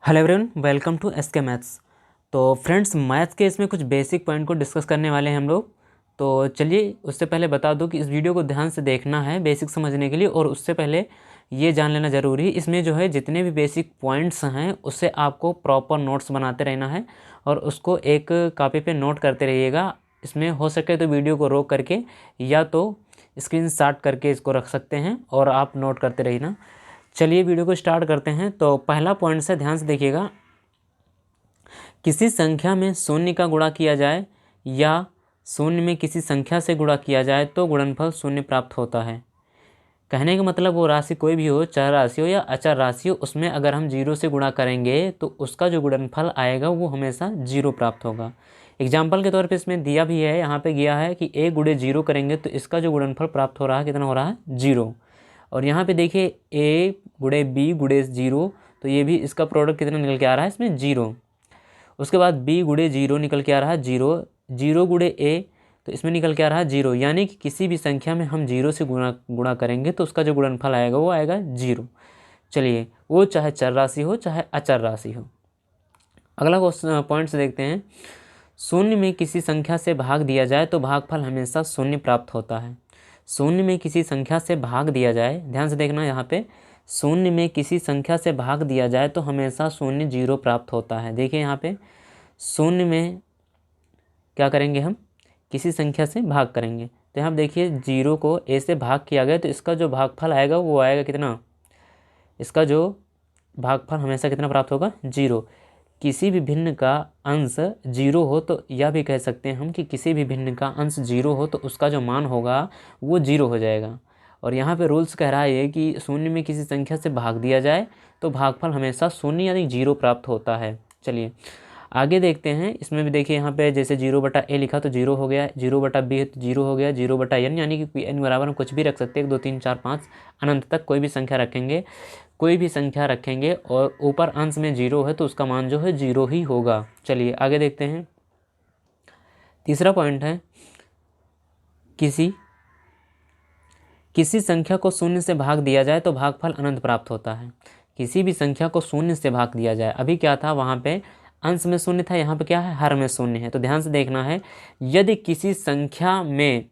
Hello everyone, welcome to SK maths. तो friends, maths के इसमें कुछ बेसिक पॉइंट को डिस्कस करने वाले हैं हम लोग। तो चलिए, उससे पहले बता दूं कि इस वीडियो को ध्यान से देखना है बेसिक समझने के लिए, और उससे पहले ये जान लेना ज़रूरी है, इसमें जो है जितने भी बेसिक पॉइंट्स हैं उससे आपको प्रॉपर नोट्स बनाते रहना है और उसको एक कॉपी पे नोट करते रहिएगा। इसमें हो सके तो वीडियो को रोक करके या तो स्क्रीनशॉट करके इसको रख सकते हैं और आप नोट करते रहिए। चलिए वीडियो को स्टार्ट करते हैं। तो पहला पॉइंट से ध्यान से देखिएगा, किसी संख्या में शून्य का गुणा किया जाए या शून्य में किसी संख्या से गुणा किया जाए तो गुणनफल शून्य प्राप्त होता है। कहने का मतलब वो राशि कोई भी हो, चर राशि हो या अचर राशि हो, उसमें अगर हम जीरो से गुणा करेंगे तो उसका जो गुणनफल आएगा वो हमेशा जीरो प्राप्त होगा। एग्जाम्पल के तौर पे इसमें दिया भी है, यहाँ पे गया है कि a गुणे जीरो करेंगे तो इसका जो गुणनफल प्राप्त हो रहा है कितना हो रहा है, जीरो। और यहाँ पे देखिए a गुणे b गुणे जीरो, तो ये भी इसका प्रोडक्ट कितना निकल के आ रहा है, इसमें जीरो। उसके बाद b गुणे जीरो निकल के आ रहा है जीरो, जीरो गुणे a, तो इसमें निकल के आ रहा है जीरो। यानी कि किसी भी संख्या में हम जीरो से गुणा करेंगे तो उसका जो गुणनफल आएगा वो आएगा जीरो। चलिए, वो चाहे चर राशि हो चाहे अचर राशि हो। अगला पॉइंट से देखते हैं, शून्य में किसी संख्या से भाग दिया जाए तो भागफल हमेशा शून्य प्राप्त होता है। शून्य में किसी संख्या से भाग दिया जाए, ध्यान से देखना यहाँ पे, शून्य में किसी संख्या से भाग दिया जाए तो हमेशा शून्य जीरो प्राप्त होता है। देखिए यहाँ पे शून्य में क्या करेंगे, हम किसी संख्या से भाग करेंगे तो यहाँ देखिए जीरो को a से भाग किया गया तो इसका जो भागफल आएगा वो आएगा कितना, इसका जो भागफल हमेशा कितना प्राप्त होगा, जीरो। किसी भी भिन्न का अंश जीरो हो तो यह भी कह सकते हैं हम कि किसी भी भिन्न का अंश जीरो हो तो उसका जो मान होगा वो जीरो हो जाएगा। और यहाँ पे रूल्स कह रहा है कि शून्य में किसी संख्या से भाग दिया जाए तो भागफल हमेशा शून्य यानी जीरो प्राप्त होता है। चलिए आगे देखते हैं। इसमें भी देखिए यहाँ पे जैसे जीरो बटा ए लिखा तो जीरो हो गया, जीरो बटा बी है तो जीरो हो गया, जीरो बटा एन यानी कि एन बराबर हम कुछ भी रख सकते हैं, 1 2 3 4 5 अनंत तक कोई भी संख्या रखेंगे, कोई भी संख्या रखेंगे और ऊपर अंश में जीरो है तो उसका मान जो है जीरो ही होगा। चलिए आगे देखते हैं। तीसरा पॉइंट है, किसी संख्या को शून्य से भाग दिया जाए तो भागफल अनंत प्राप्त होता है। किसी भी संख्या को शून्य से भाग दिया जाए, अभी क्या था वहाँ पे अंश में शून्य था, यहाँ पे क्या है, हर में शून्य है। तो ध्यान से देखना है, यदि किसी संख्या में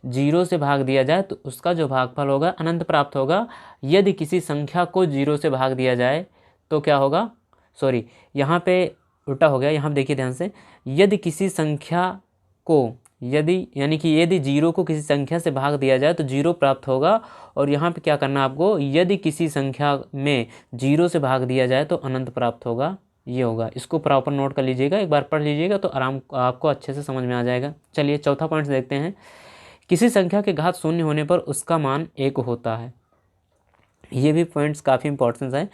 जीरो से भाग दिया जाए तो उसका जो भागफल होगा अनंत प्राप्त होगा। यदि किसी संख्या को जीरो से भाग दिया जाए तो क्या होगा, सॉरी यहाँ पे उल्टा हो गया, यहाँ पे देखिए ध्यान से, यदि किसी संख्या को यदि जीरो को किसी संख्या से भाग दिया जाए तो जीरो प्राप्त होगा। और यहाँ पे क्या करना आपको, यदि किसी संख्या में जीरो से भाग दिया जाए तो अनंत प्राप्त होगा, ये होगा। इसको प्रॉपर नोट कर लीजिएगा, एक बार पढ़ लीजिएगा तो आपको अच्छे से समझ में आ जाएगा। चलिए चौथा पॉइंट देखते हैं, किसी संख्या के घात शून्य होने पर उसका मान एक होता है। ये भी पॉइंट्स काफ़ी इंपॉर्टेंट है।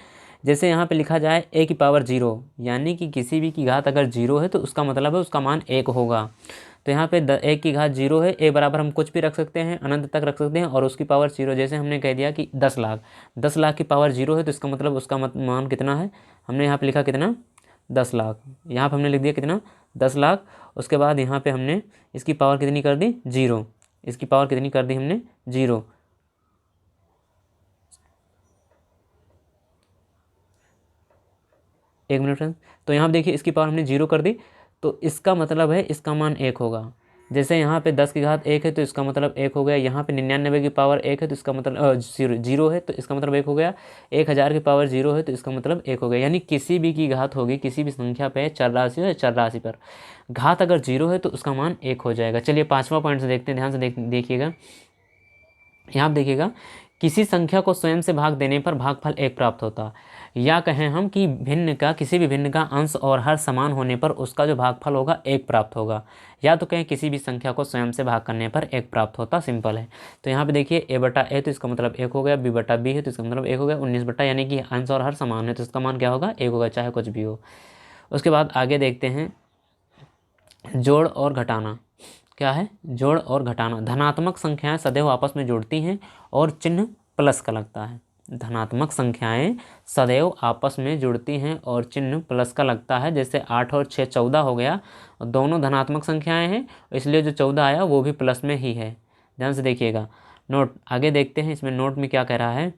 जैसे यहाँ पे लिखा जाए a की पावर जीरो, यानी कि किसी भी की घात अगर जीरो है तो उसका मतलब है उसका मान एक होगा। तो यहाँ पे a की घात जीरो है, a बराबर हम कुछ भी रख सकते हैं, अनंत तक रख सकते हैं, और उसकी पावर जीरो, जैसे हमने कह दिया कि 10 लाख, 10 लाख की पावर जीरो है तो इसका मतलब उसका मान कितना है, हमने यहाँ पे लिखा कितना, 10 लाख। यहाँ पर हमने लिख दिया कितना, 10 लाख। उसके बाद यहाँ पर हमने इसकी पावर कितनी कर दी, जीरो, इसकी पावर कितनी कर दी हमने, जीरो। एक मिनट फ्रेंड्स, तो यहाँ देखिए इसकी पावर हमने जीरो कर दी तो इसका मतलब है इसका मान एक होगा। जैसे यहाँ पे 10 की घात एक है तो इसका मतलब एक हो गया, यहाँ पे 99 की पावर एक है तो इसका मतलब जीरो है तो इसका मतलब एक हो गया, 1000 की पावर जीरो है तो इसका मतलब एक हो गया। यानी किसी भी की घात होगी, किसी भी संख्या पे, चर राशि हो या चर राशि पर घात अगर जीरो है तो उसका मान एक हो जाएगा। चलिए पाँचवा पॉइंट से देखते हैं, ध्यान से देखिएगा। यहाँ देखिएगा, किसी संख्या को स्वयं से भाग देने पर भागफल एक प्राप्त होता, या कहें हम कि किसी भी भिन्न का अंश और हर समान होने पर उसका जो भागफल होगा एक प्राप्त होगा, या तो कहें किसी भी संख्या को स्वयं से भाग करने पर एक प्राप्त होता। सिंपल है। तो यहाँ पे देखिए a बटा a तो इसका मतलब एक हो गया, b बटा b है तो इसका मतलब एक हो गया, 19 बटा यानी कि अंश और हर समान है तो इसका मान क्या होगा, एक होगा, चाहे कुछ भी हो। उसके बाद आगे देखते हैं, जोड़ और घटाना। क्या है, जोड़ और घटाना। धनात्मक संख्याएं सदैव आपस में जुड़ती हैं और चिन्ह प्लस का लगता है। धनात्मक संख्याएं सदैव आपस में जुड़ती हैं और चिन्ह प्लस का लगता है। जैसे 8 और 6 14 हो गया, दोनों धनात्मक संख्याएं हैं, इसलिए जो 14 आया वो भी प्लस में ही है। ध्यान से देखिएगा। नोट आगे देखते हैं, इसमें नोट में क्या कह रहा है,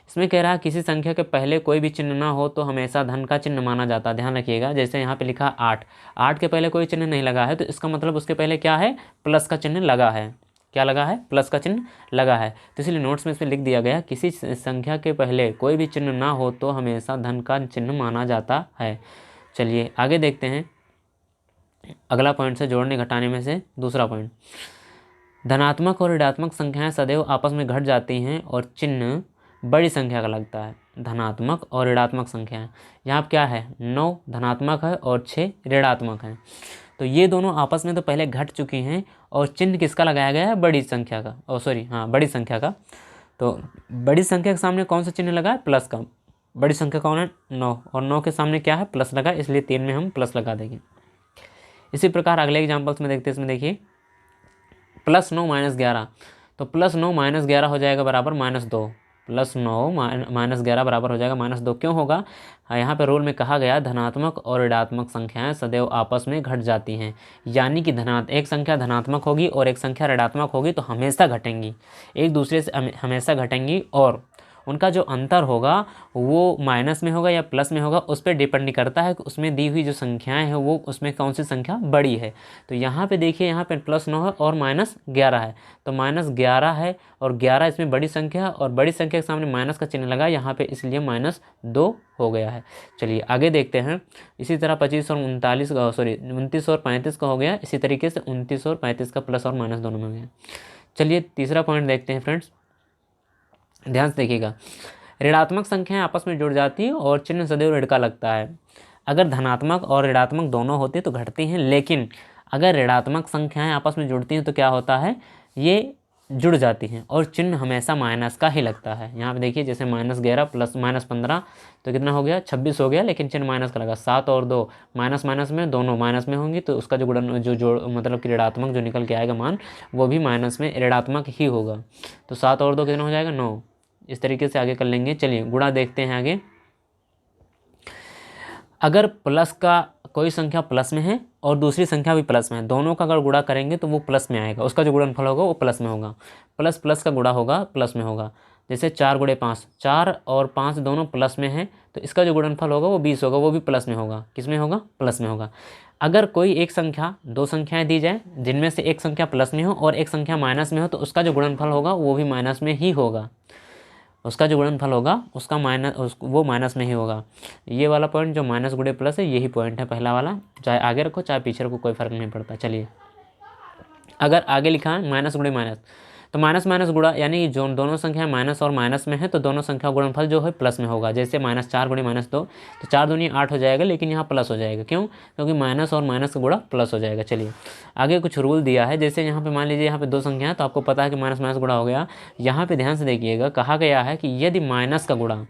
इसमें कह रहा है किसी संख्या के पहले कोई भी चिन्ह ना हो तो हमेशा धन का चिन्ह माना जाता है। ध्यान रखिएगा, जैसे यहाँ पे लिखा 8, 8 के पहले कोई चिन्ह नहीं लगा है तो इसका मतलब उसके पहले क्या है, प्लस का चिन्ह लगा है। क्या लगा है, प्लस का चिन्ह लगा है। तो इसलिए नोट्स में इसमें लिख दिया गया किसी संख्या के पहले कोई भी चिन्ह ना हो तो हमेशा धन का चिन्ह माना जाता है। चलिए आगे देखते हैं अगला पॉइंट से जोड़ने घटाने में से दूसरा पॉइंट। धनात्मक और ऋणात्मक संख्याएं सदैव आपस में घट जाती हैं और चिन्ह बड़ी संख्या का लगता है। धनात्मक और ऋणात्मक संख्याएं, यहाँ पर क्या है, 9 धनात्मक है और 6 ऋणात्मक है। तो ये दोनों आपस में तो पहले घट चुकी हैं और चिन्ह किसका लगाया गया है, बड़ी संख्या का, बड़ी संख्या का। तो बड़ी संख्या के सामने कौन सा चिन्ह लगा है, प्लस का। बड़ी संख्या कौन है, 9, और 9 के सामने क्या है, प्लस लगा, इसलिए 3 में हम प्लस लगा देंगे। इसी प्रकार अगले एग्जाम्पल्स में देखते हैं। इसमें देखिए +9 - 11, तो +9 - 11 हो जाएगा बराबर -2। +9 - 11 बराबर हो जाएगा -2। क्यों होगा, यहाँ पे रूल में कहा गया धनात्मक और ऋणात्मक संख्याएं सदैव आपस में घट जाती हैं। यानी कि एक संख्या धनात्मक होगी और एक संख्या ऋणात्मक होगी तो हमेशा घटेंगी, एक दूसरे से हमेशा घटेंगी, और उनका जो अंतर होगा वो माइनस में होगा या प्लस में होगा, उस पर डिपेंड नहीं करता है कि उसमें दी हुई जो संख्याएं हैं वो उसमें कौन सी संख्या बड़ी है। तो यहाँ पे देखिए, यहाँ पे +9 है और -11 है, तो -11 है और 11 इसमें बड़ी संख्या है और बड़ी संख्या के सामने माइनस का चिन्ह लगा यहाँ पे, इसलिए -2 हो गया है। चलिए आगे देखते हैं। इसी तरह 25 और 29 29 और 35 का हो गया, इसी तरीके से 29 और 35 का प्लस और माइनस दोनों में हो गया। चलिए तीसरा पॉइंट देखते हैं फ्रेंड्स, ध्यान से देखिएगा। ऋणात्मक संख्याएं आपस में जुड़ जाती हैं और चिन्ह सदैव ऋण का लगता है। अगर धनात्मक और ऋणात्मक दोनों होते तो घटती हैं, लेकिन अगर ऋणात्मक संख्याएं आपस में जुड़ती हैं तो क्या होता है, ये जुड़ जाती हैं और चिन्ह हमेशा माइनस का ही लगता है। यहाँ पे देखिए जैसे -11 प्लस -15 तो कितना हो गया, 26 हो गया, लेकिन चिन्ह माइनस का लगा। 7 और 2 माइनस माइनस में दोनों माइनस में होंगी तो उसका जो गुणन जो मतलब कि ऋणात्मक जो निकल के आएगा मान, वो भी माइनस में ऋणात्मक ही होगा। तो 7 और 2 कितना हो जाएगा, 9। इस तरीके से आगे कर लेंगे। चलिए गुणा देखते हैं आगे। अगर प्लस का कोई संख्या प्लस में है और दूसरी संख्या भी प्लस में है, दोनों का अगर गुणा करेंगे तो वो प्लस में आएगा, उसका जो गुणनफल होगा वो प्लस में होगा। प्लस प्लस का गुणा होगा प्लस में होगा। जैसे 4 × 5, 4 और 5 दोनों प्लस में हैं तो इसका जो गुणनफल होगा वो 20 होगा, वो भी प्लस में होगा। किस में होगा, प्लस में होगा। अगर कोई एक संख्या, दो संख्याएं दी जाए जिनमें से एक संख्या प्लस में हो और एक संख्या माइनस में हो तो उसका जो गुणनफल होगा वो भी माइनस में ही होगा, उसका जो गुणनफल होगा उसका वो माइनस में ही होगा। ये वाला पॉइंट जो माइनस गुणे प्लस है यही पॉइंट है पहला वाला, चाहे आगे रखो चाहे पीछे रखो कोई फर्क नहीं पड़ता। चलिए अगर आगे लिखा है माइनस गुणे माइनस, तो माइनस माइनस गुणा, यानी कि जो दोनों संख्याएं माइनस और माइनस में है तो दोनों संख्या गुणनफल जो है प्लस में होगा। जैसे -4 × -2 तो 4 दूनी 8 हो जाएगा, लेकिन यहाँ प्लस हो जाएगा। क्यों, क्योंकि माइनस और माइनस का गुणा प्लस हो जाएगा। चलिए आगे कुछ रूल दिया है, जैसे यहाँ पे मान लीजिए यहाँ पे दो संख्या है तो आपको पता है कि माइनस माइनस गुणा हो गया। यहाँ पे ध्यान से देखिएगा, कहा गया है कि यदि माइनस का गुणा,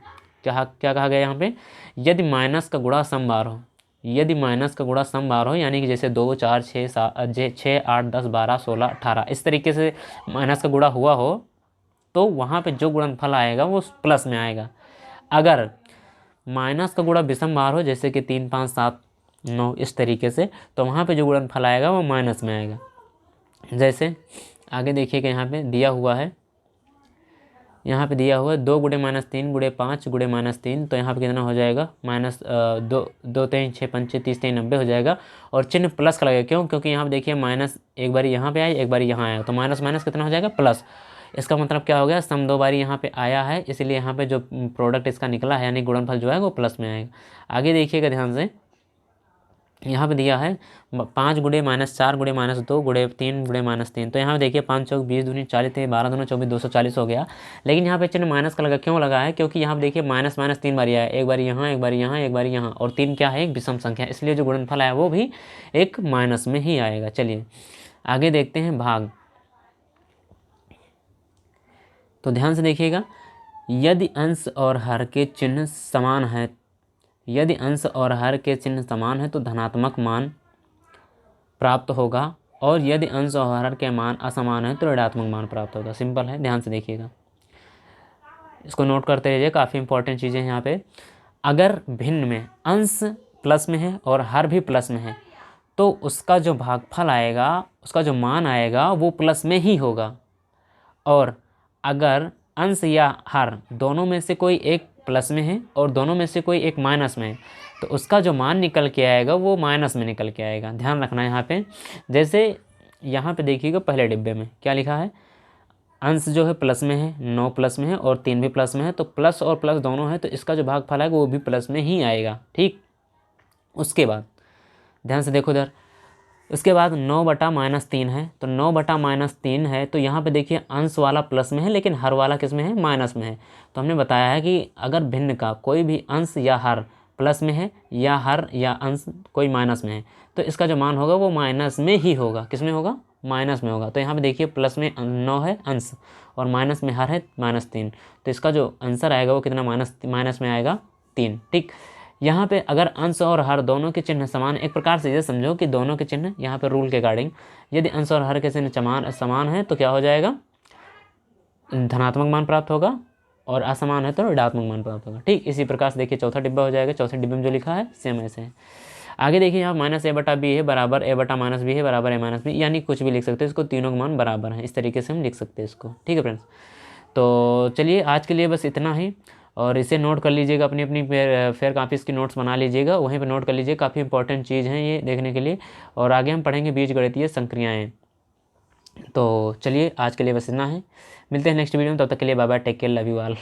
क्या कहा गया यहाँ पे, यदि माइनस का गुणा समबार हो, यदि माइनस का गुणा समबार हो, यानी कि जैसे 2, 4, 6, 8, 10, 12, 16, 18 इस तरीके से माइनस का गुणा हुआ हो तो वहाँ पे जो गुणनफल आएगा वो प्लस में आएगा। अगर माइनस का गुणा विषमबार हो, जैसे कि 3, 5, 7, 9 इस तरीके से, तो वहाँ पे जो गुणनफल आएगा वो माइनस में आएगा। जैसे आगे देखिएगा, यहाँ पे दिया हुआ है, यहाँ पे दिया हुआ है 2 × -3 × 5 × -3, तो यहाँ पे कितना हो जाएगा, -2 3 6 5 30 3 90 हो जाएगा और चिन्ह प्लस का लगेगा। क्यों, क्योंकि यहाँ पे देखिए माइनस एक बारी यहाँ पे आया, एक बारी यहाँ आया, तो माइनस माइनस कितना हो जाएगा, प्लस। इसका मतलब क्या हो गया, सम 2 बारी यहाँ पे आया है, इसलिए यहाँ पे जो प्रोडक्ट इसका निकला है यानी गुणनफल जो है वो प्लस में आएगा। आगे देखिएगा ध्यान से, यहाँ पे दिया है 5 × -4 × -2 × 3 × -3, तो यहाँ पे देखिए 5 चौक 20 दूनी 40 थे, 12 दूनी 24, 240 हो गया। लेकिन यहाँ पे चिन्ह माइनस का लगा, क्यों लगा है, क्योंकि यहाँ पे देखिए माइनस माइनस 3 बार आया, एक बार यहाँ, एक बार यहाँ, एक बार यहाँ, और 3 क्या है, एक विषम संख्या, इसलिए जो गुणनफल आया वो भी एक माइनस में ही आएगा। चलिए आगे देखते हैं भाग। तो ध्यान से देखिएगा, यदि अंश और हर के चिन्ह समान है, यदि अंश और हर के चिन्ह समान है तो धनात्मक मान प्राप्त होगा, और यदि अंश और हर के मान असमान है तो ऋणात्मक मान प्राप्त होगा। सिंपल है, ध्यान से देखिएगा, इसको नोट करते रहिए, काफ़ी इंपॉर्टेंट चीज़ें हैं यहाँ पे। अगर भिन्न में अंश प्लस में है और हर भी प्लस में है तो उसका जो भागफल आएगा, उसका जो मान आएगा वो प्लस में ही होगा। और अगर अंश या हर दोनों में से कोई एक प्लस में है और दोनों में से कोई एक माइनस में है, तो उसका जो मान निकल के आएगा वो माइनस में निकल के आएगा। ध्यान रखना है यहाँ पे। जैसे यहाँ पे देखिएगा पहले डिब्बे में क्या लिखा है, अंश जो है प्लस में है, 9 प्लस में है और 3 भी प्लस में है, तो प्लस और प्लस दोनों है, तो इसका जो भागफल है वो भी प्लस में ही आएगा। ठीक, उसके बाद ध्यान से देखो इधर, उसके बाद 9/-3 है, तो 9/-3 है, तो यहाँ पे देखिए अंश वाला प्लस में है लेकिन हर वाला किस में है, माइनस में है। तो हमने बताया है कि अगर भिन्न का कोई भी अंश या हर प्लस में है या हर या अंश कोई माइनस में है, तो इसका जो मान होगा वो माइनस में ही होगा। किस में होगा, माइनस में होगा। तो यहाँ पे देखिए प्लस में 9 है अंश और माइनस में हर है -3, तो इसका जो आंसर आएगा वो कितना, माइनस में आएगा 3। ठीक, यहाँ पे अगर अंश और हर दोनों के चिन्ह समान, एक प्रकार से ये समझो कि दोनों के चिन्ह यहाँ पे रूल के अकॉर्डिंग यदि अंश और हर के चिन्ह समान है तो क्या हो जाएगा, धनात्मक मान प्राप्त होगा, और असमान है तो ऋणात्मक मान प्राप्त होगा। ठीक, इसी प्रकार से देखिए चौथा डिब्बा हो जाएगा। चौथे डिब्बे में जो लिखा है सेम ऐसे है। आगे देखिए यहाँ -a/b है बराबर a/-b है बराबर a-b, यानी कुछ भी लिख सकते हैं इसको, तीनों के मान बराबर हैं, इस तरीके से हम लिख सकते हैं इसको। ठीक है फ्रेंड्स, तो चलिए आज के लिए बस इतना ही, और इसे नोट कर लीजिएगा, अपनी अपनी फेयर कापीज़ की नोट्स बना लीजिएगा, वहीं पे नोट कर लीजिए, काफ़ी इंपॉर्टेंट चीज़ है ये देखने के लिए। और आगे हम पढ़ेंगे बीजगणितीय संक्रियाएँ। तो चलिए आज के लिए बस इतना है, मिलते हैं नेक्स्ट वीडियो में, तब तक के लिए bye bye, take care, love you all.